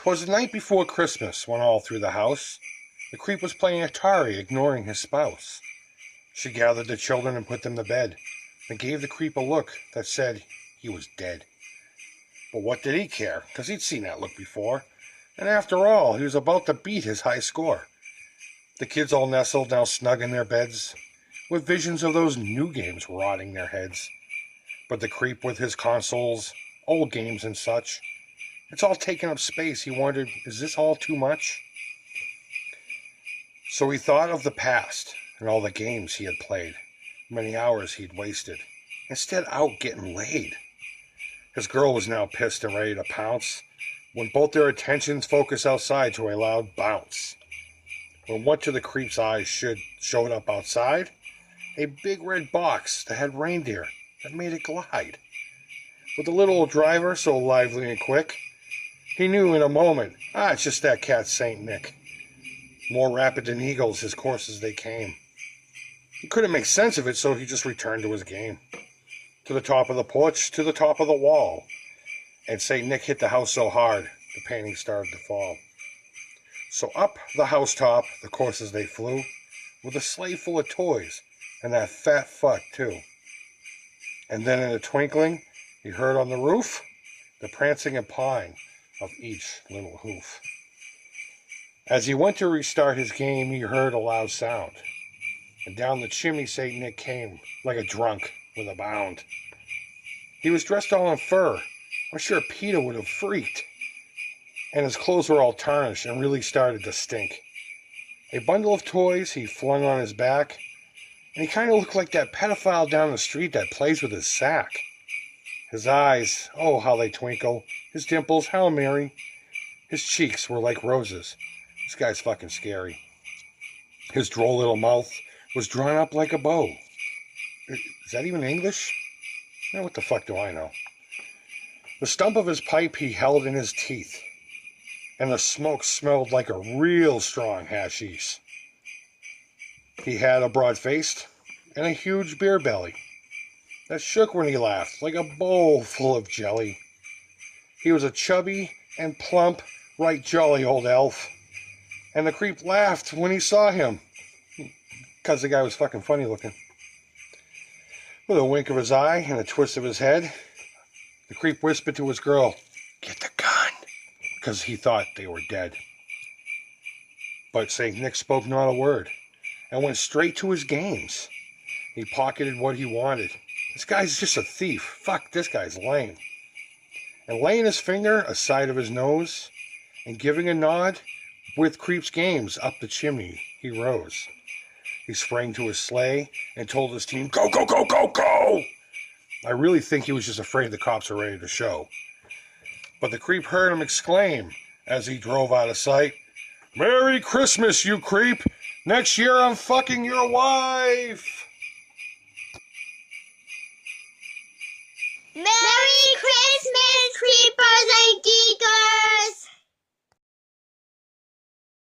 'Twas the night before Christmas, when all through the house the creep was playing Atari, ignoring his spouse. She gathered the children and put them to bed, and gave the creep a look that said he was dead. But what did he care, 'cause he'd seen that look before, and after all, he was about to beat his high score. The kids all nestled, now snug in their beds, with visions of those new games rotting their heads. But the creep with his consoles, old games and such, it's all taking up space. He wondered, is this all too much? So he thought of the past and all the games he had played, many hours he'd wasted, instead out getting laid. His girl was now pissed and ready to pounce, when both their attentions focused outside to a loud bounce. When what to the creep's eyes showed up outside? A big red box that had reindeer that made it glide. With a little driver so lively and quick, he knew in a moment, it's just that cat Saint Nick. More rapid than eagles, his courses they came. He couldn't make sense of it, so he just returned to his game. To the top of the porch, to the top of the wall. And Saint Nick hit the house so hard, the paintings started to fall. So up the housetop, the courses they flew, with a sleigh full of toys, and that fat fuck too. And then in a twinkling, he heard on the roof the prancing and pawing of each little hoof. As he went to restart his game, he heard a loud sound, and down the chimney Saint Nick came, like a drunk with a bound. He was dressed all in fur. I'm sure Peter would have freaked. And his clothes were all tarnished and really started to stink. A bundle of toys he flung on his back, and he kind of looked like that pedophile down the street that plays with his sack. His eyes, oh, how they twinkle. His dimples, how merry. His cheeks were like roses. This guy's fucking scary. His droll little mouth was drawn up like a bow. Is that even English? Eh, what the fuck do I know? The stump of his pipe he held in his teeth, and the smoke smelled like a real strong hashish. He had a broad face and a huge beer belly that shook when he laughed like a bowl full of jelly. He was a chubby and plump, right jolly old elf, and the creep laughed when he saw him, 'cause the guy was fucking funny looking. With a wink of his eye and a twist of his head, the creep whispered to his girl, "Get the gun," 'cause he thought they were dead. But St. Nick spoke not a word, and went straight to his games. He pocketed what he wanted. This guy's just a thief. Fuck, this guy's lame. And laying his finger aside of his nose, and giving a nod, with Creep's games up the chimney he rose. He sprang to his sleigh and told his team, "Go, go, go, go, go!" I really think he was just afraid the cops were ready to show. But the creep heard him exclaim as he drove out of sight, "Merry Christmas, you creep! Next year I'm fucking your wife!" Merry Christmas, creepers and geekers!